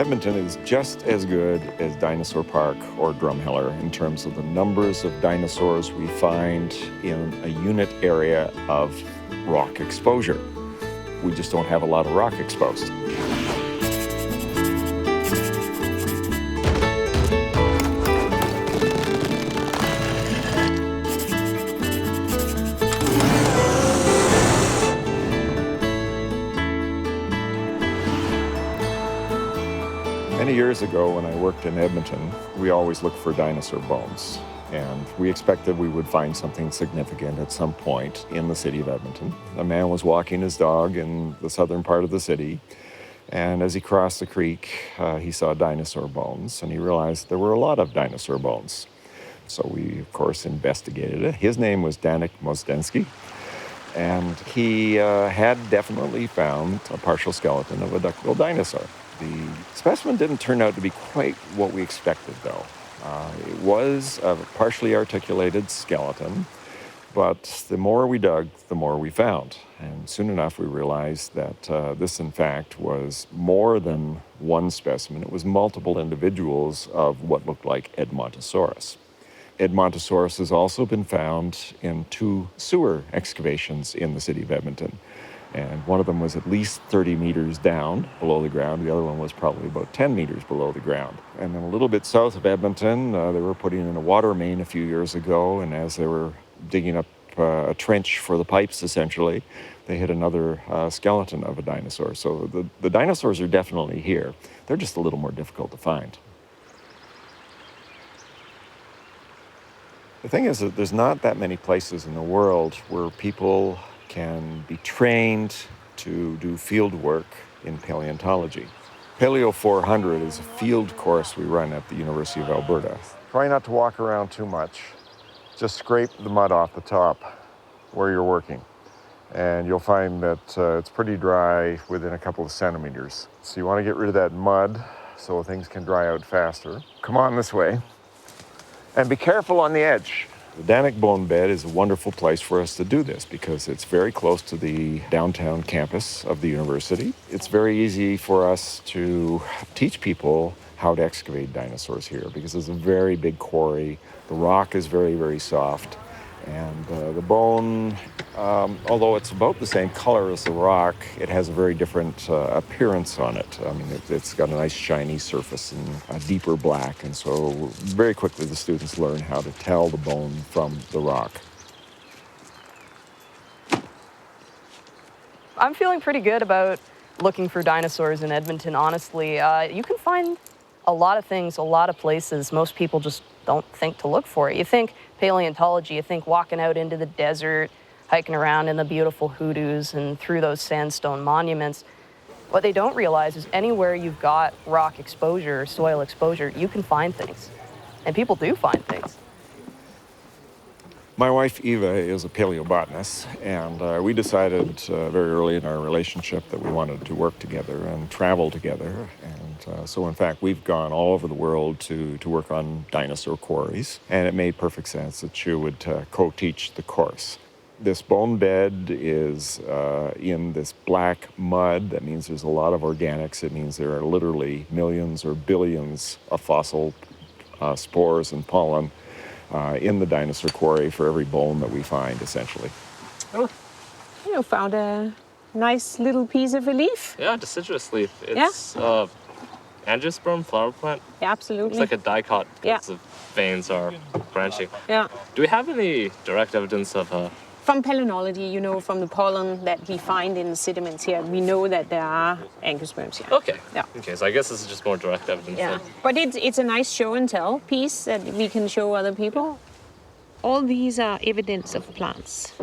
Edmonton is just as good as Dinosaur Park or Drumheller in terms of the numbers of dinosaurs we find in a unit area of rock exposure. We just don't have a lot of rock exposed. Many years ago when I worked in Edmonton, we always looked for dinosaur bones. And we expected we would find something significant at some point in the city of Edmonton. A man was walking his dog in the southern part of the city, and as he crossed the creek, he saw dinosaur bones, and he realized there were a lot of dinosaur bones. So we, of course, investigated it. His name was Danik Mozdensky, and he had definitely found a partial skeleton of a duck-billed dinosaur. The specimen didn't turn out to be quite what we expected, though. It was a partially articulated skeleton, but the more we dug, the more we found. And soon enough, we realized that this, in fact, was more than one specimen. It was multiple individuals of what looked like Edmontosaurus. Edmontosaurus has also been found in 2 sewer excavations in the city of Edmonton. And one of them was at least 30 meters down below the ground. The other one was probably about 10 meters below the ground. And then a little bit south of Edmonton, they were putting in a water main a few years ago. And as they were digging up a trench for the pipes, essentially, they hit another skeleton of a dinosaur. So the dinosaurs are definitely here. They're just a little more difficult to find. The thing is that there's not that many places in the world where people can be trained to do field work in paleontology. Paleo 400 is a field course we run at the University of Alberta. Try not to walk around too much. Just scrape the mud off the top where you're working. And you'll find that it's pretty dry within a couple of centimeters. So you want to get rid of that mud so things can dry out faster. Come on this way. And be careful on the edge. The Danik Bone Bed is a wonderful place for us to do this because it's very close to the downtown campus of the university. It's very easy for us to teach people how to excavate dinosaurs here because it's a very big quarry. The rock is very, very soft. And the bone, although it's about the same color as the rock, it has a very different appearance on it. I mean, it's got a nice shiny surface and a deeper black. And so very quickly the students learn how to tell the bone from the rock. I'm feeling pretty good about looking for dinosaurs in Edmonton, honestly. You can find a lot of things, a lot of places. Most people just don't think to look for it. You think paleontology, you think walking out into the desert, hiking around in the beautiful hoodoos and through those sandstone monuments. What they don't realize is anywhere you've got rock exposure, soil exposure, you can find things. And people do find things. My wife, Eva, is a paleobotanist, and we decided very early in our relationship that we wanted to work together and travel together. And so, in fact, we've gone all over the world to work on dinosaur quarries, and it made perfect sense that she would co-teach the course. This bone bed is in this black mud. That means there's a lot of organics. It means there are literally millions or billions of fossil spores and pollen in the dinosaur quarry for every bone that we find, essentially. Oh, you found a nice little piece of a leaf. Yeah, deciduous leaf. It's angiosperm flower plant. Yeah, absolutely. It's like a dicot because the veins are branching. Yeah. Do we have any direct evidence of a... From paleontology, you know, from the pollen that we find in the sediments here, we know that there are angiosperms here. Okay. Yeah. Okay, so I guess this is just more direct evidence. Yeah. But it's a nice show and tell piece that we can show other people. All these are evidence of plants.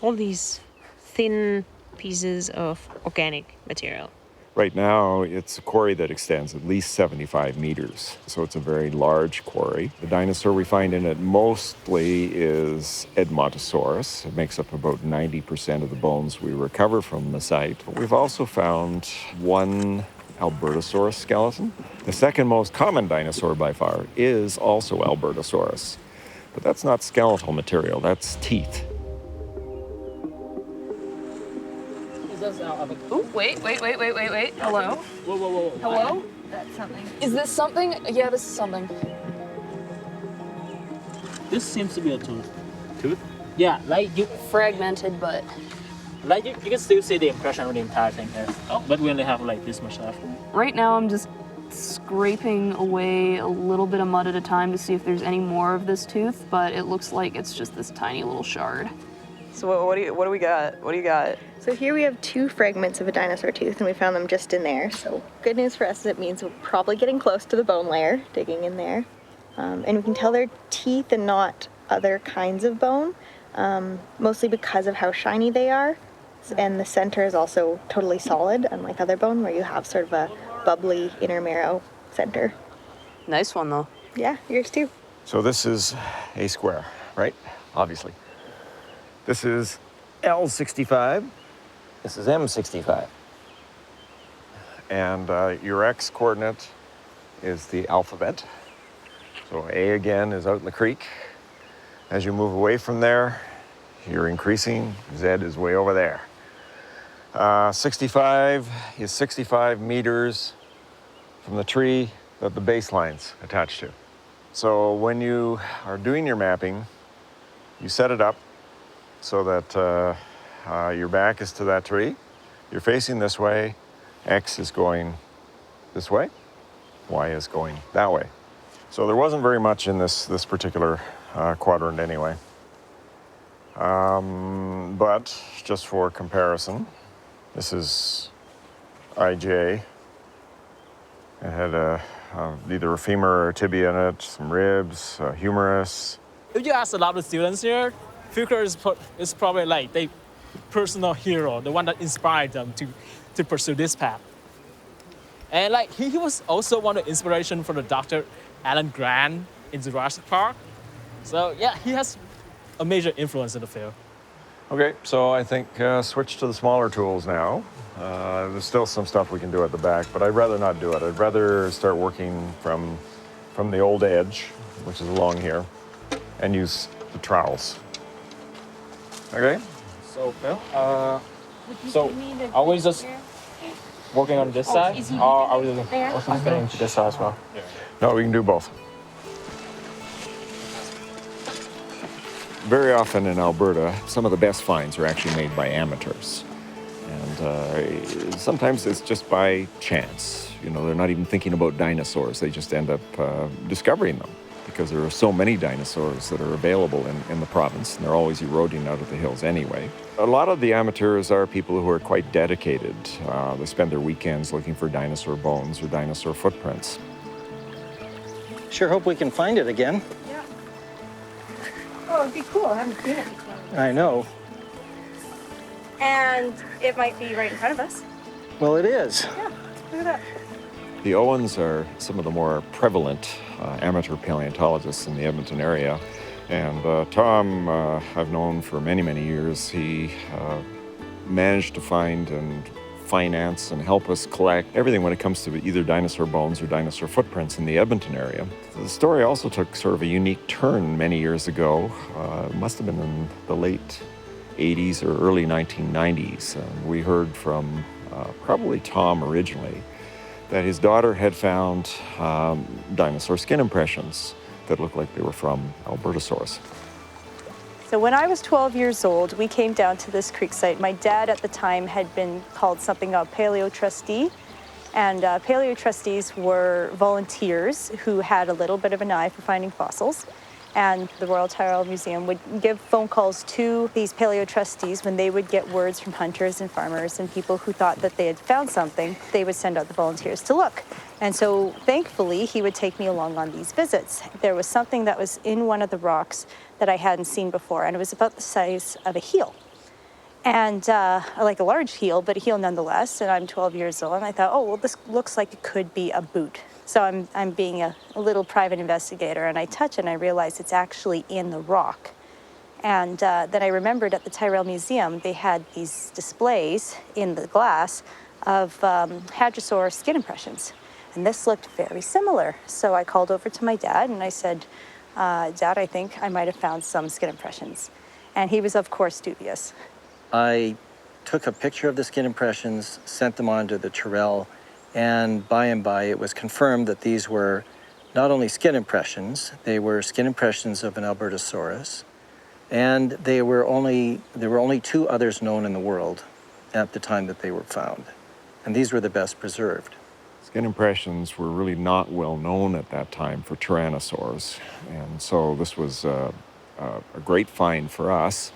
All these thin pieces of organic material. Right now, it's a quarry that extends at least 75 meters, so it's a very large quarry. The dinosaur we find in it mostly is Edmontosaurus. It makes up about 90% of the bones we recover from the site. But we've also found one Albertosaurus skeleton. The second most common dinosaur by far is also Albertosaurus. But that's not skeletal material, that's teeth. Oh, wait. Hello? Whoa. Hello? That's something. Is this something? Yeah, this is something. This seems to be a tooth. Tooth? Yeah, like you Fragmented, but you can still see the impression of the entire thing here. Oh, but we only have like this much left. right now I'm just scraping away a little bit of mud at a time to see if there's any more of this tooth, but it looks like it's just this tiny little shard. So what do we got? What do you got? So here we have 2 fragments of a dinosaur tooth, and we found them just in there. So good news for us is it means we're probably getting close to the bone layer, digging in there. And we can tell they're teeth and not other kinds of bone, mostly because of how shiny they are. And the center is also totally solid, unlike other bone where you have sort of a bubbly inner marrow center. Nice one though. Yeah, yours too. So this is a square, right? Obviously. This is L65. This is M65. And your X coordinate is the alphabet. So A again is out in the creek. As you move away from there, you're increasing. Z is way over there. 65 is 65 meters from the tree that the baseline's attached to. So when you are doing your mapping, you set it up so that your back is to that tree. You're facing this way. X is going this way. Y is going that way. So there wasn't very much in this particular quadrant anyway. But just for comparison, this is IJ. It had either a femur or a tibia in it, some ribs, humerus. If you ask a lot of students here, Fuchs is probably like their personal hero, the one that inspired them to pursue this path. And like he was also one of the inspiration for the Dr. Alan Grant in Jurassic Park. So yeah, he has a major influence in the field. Okay, so I think switch to the smaller tools now. There's still some stuff we can do at the back, but I'd rather not do it. I'd rather start working from the old edge, which is along here, and use the trowels. Okay? So Bill, are we just working on this side, or are we also getting to this side as well? No, we can do both. Very often in Alberta, some of the best finds are actually made by amateurs. And sometimes it's just by chance. You know, they're not even thinking about dinosaurs. They just end up discovering them because there are so many dinosaurs that are available in the province, and they're always eroding out of the hills anyway. A lot of the amateurs are people who are quite dedicated. They spend their weekends looking for dinosaur bones or dinosaur footprints. Sure hope we can find it again. Yeah. Oh, it'd be cool. I haven't seen it before. I know. And it might be right in front of us. Well, it is. Yeah, look at that. The Owens are some of the more prevalent amateur paleontologists in the Edmonton area. And Tom, I've known for many, many years. He managed to find and finance and help us collect everything when it comes to either dinosaur bones or dinosaur footprints in the Edmonton area. The story also took sort of a unique turn many years ago. It must have been in the late 80s or early 1990s. We heard from probably Tom originally that his daughter had found dinosaur skin impressions that looked like they were from Albertosaurus. So when I was 12 years old, we came down to this creek site. My dad at the time had been called something of paleo trustee, and paleo trustees were volunteers who had a little bit of an eye for finding fossils. And the Royal Tyrrell Museum would give phone calls to these paleo trustees when they would get words from hunters and farmers and people who thought that they had found something. They would send out the volunteers to look. And so thankfully, he would take me along on these visits. There was something that was in one of the rocks that I hadn't seen before, and it was about the size of a heel. And like a large heel, but a heel nonetheless. And I'm 12 years old, and I thought, oh, well, this looks like it could be a boot. So I'm being a little private investigator, and I touch it, and I realize it's actually in the rock. And then I remembered at the Tyrrell Museum, they had these displays in the glass of hadrosaur skin impressions. And this looked very similar. So I called over to my dad, and I said, Dad, I think I might have found some skin impressions. And he was, of course, dubious. I took a picture of the skin impressions, sent them on to the Tyrrell, And by it was confirmed that these were not only skin impressions, they were skin impressions of an Albertosaurus, and there were only 2 others known in the world at the time that they were found. And these were the best preserved. Skin impressions were really not well known at that time for tyrannosaurs, and so this was a great find for us.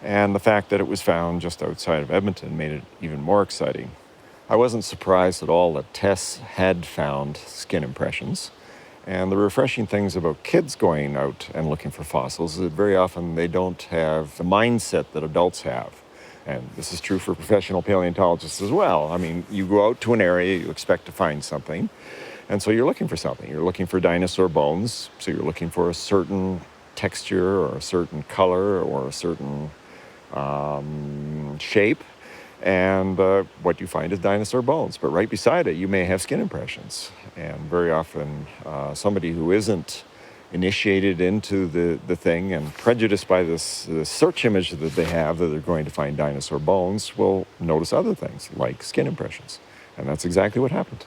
And the fact that it was found just outside of Edmonton made it even more exciting. I wasn't surprised at all that Tess had found skin impressions. And the refreshing things about kids going out and looking for fossils is that very often they don't have the mindset that adults have. And this is true for professional paleontologists as well. I mean, you go out to an area, you expect to find something, and so you're looking for something. You're looking for dinosaur bones, so you're looking for a certain texture or a certain color or a certain shape, and what you find is dinosaur bones. But right beside it, you may have skin impressions. And very often, somebody who isn't initiated into the thing and prejudiced by this search image that they have that they're going to find dinosaur bones will notice other things like skin impressions. And that's exactly what happened.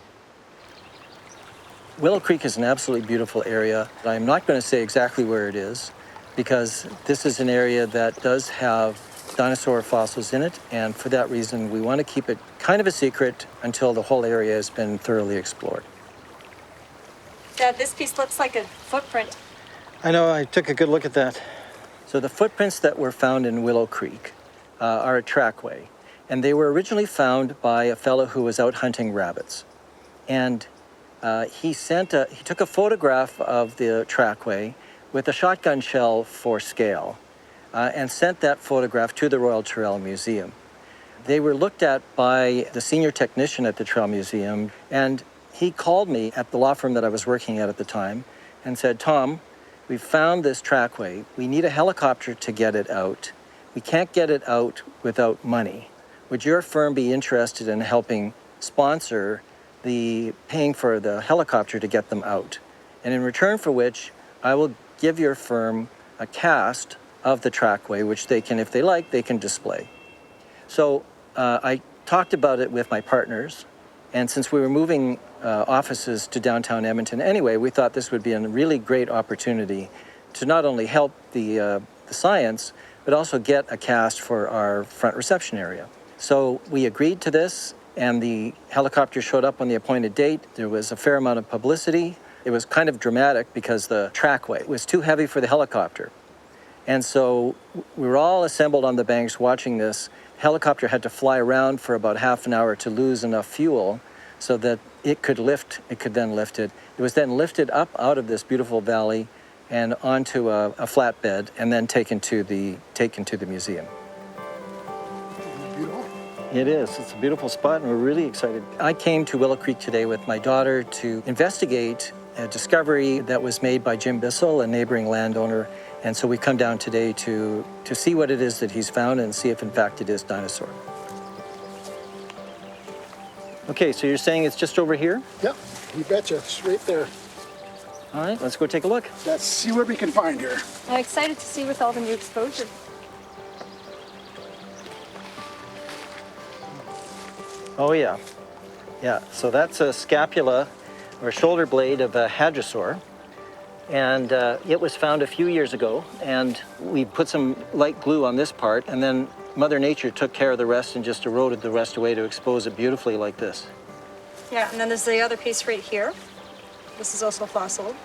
Willow Creek is an absolutely beautiful area. I'm not going to say exactly where it is because this is an area that does have dinosaur fossils in it, and for that reason we want to keep it kind of a secret until the whole area has been thoroughly explored. Dad, this piece looks like a footprint. I know, I took a good look at that. So the footprints that were found in Willow Creek are a trackway, and they were originally found by a fellow who was out hunting rabbits. And he took a photograph of the trackway with a shotgun shell for scale and sent that photograph to the Royal Tyrrell Museum. They were looked at by the senior technician at the Tyrrell Museum, and he called me at the law firm that I was working at the time and said, "Tom, we've found this trackway. We need a helicopter to get it out. We can't get it out without money. Would your firm be interested in helping sponsor the paying for the helicopter to get them out? And in return for which, I will give your firm a cast of the trackway, which they can, if they like, they can display." So I talked about it with my partners, and since we were moving offices to downtown Edmonton anyway, we thought this would be a really great opportunity to not only help the science, but also get a cast for our front reception area. So we agreed to this, and the helicopter showed up on the appointed date. There was a fair amount of publicity. It was kind of dramatic because the trackway was too heavy for the helicopter. And so we were all assembled on the banks watching this. Helicopter had to fly around for about half an hour to lose enough fuel so that it could then lift it. It was then lifted up out of this beautiful valley and onto a flatbed and then taken to the museum. Beautiful. It is. It's a beautiful spot, and we're really excited. I came to Willow Creek today with my daughter to investigate a discovery that was made by Jim Bissell, a neighboring landowner. And so we come down today to see what it is that he's found and see if in fact it is dinosaur. Okay, so you're saying it's just over here? Yep, you betcha. It's right there. All right, let's go take a look. Let's see what we can find here. I'm excited to see with all the new exposure. Oh yeah. Yeah, so that's a scapula or shoulder blade of a hadrosaur. And it was found a few years ago, and we put some light glue on this part, and then Mother Nature took care of the rest and just eroded the rest away to expose it beautifully like this. Yeah, and then there's the other piece right here. This is also fossil.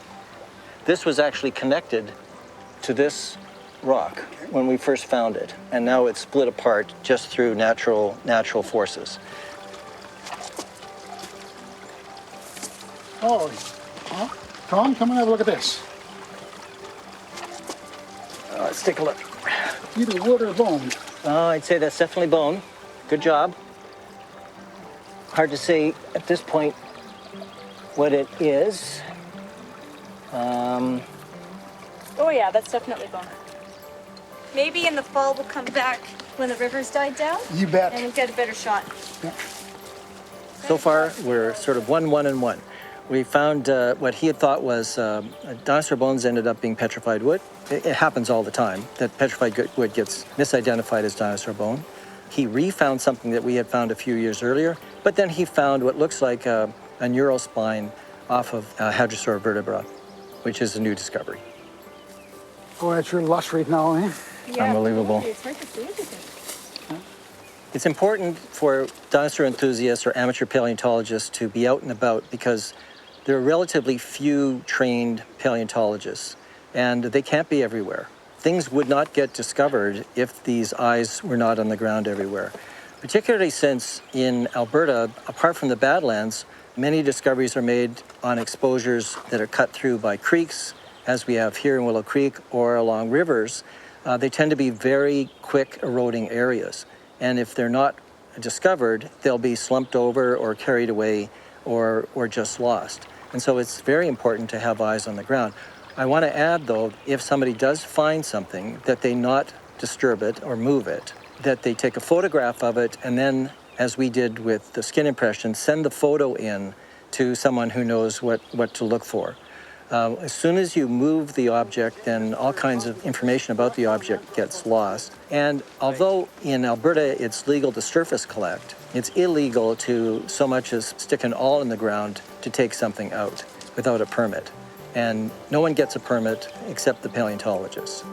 This was actually connected to this rock when we first found it, and now it's split apart just through natural forces. Oh, huh? Tom, come and have a look at this. Let's take a look. Either wood or bone. I'd say that's definitely bone. Good job. Hard to say at this point what it is. Oh yeah, that's definitely bone. Maybe in the fall we'll come back when the river's died down. You bet. And we'll get a better shot. Yeah. So far, we're sort of 1, 1, 1. We found what he had thought was dinosaur bones ended up being petrified wood. It happens all the time that petrified wood gets misidentified as dinosaur bone. He refound something that we had found a few years earlier, but then he found what looks like a neural spine off of a hadrosaur vertebra, which is a new discovery. Oh, it's your lush right now, eh? Unbelievable. It's hard to see everything. It's important for dinosaur enthusiasts or amateur paleontologists to be out and about because there are relatively few trained paleontologists, and they can't be everywhere. Things would not get discovered if these eyes were not on the ground everywhere, particularly since in Alberta, apart from the Badlands, many discoveries are made on exposures that are cut through by creeks, as we have here in Willow Creek, or along rivers. They tend to be very quick eroding areas. And if they're not discovered, they'll be slumped over or carried away or just lost. And so it's very important to have eyes on the ground. I want to add, though, if somebody does find something, that they not disturb it or move it, that they take a photograph of it, and then, as we did with the skin impression, send the photo in to someone who knows what to look for. As soon as you move the object, then all kinds of information about the object gets lost. And although in Alberta it's legal to surface collect, it's illegal to so much as stick an awl in the ground to take something out without a permit. And no one gets a permit except the paleontologists.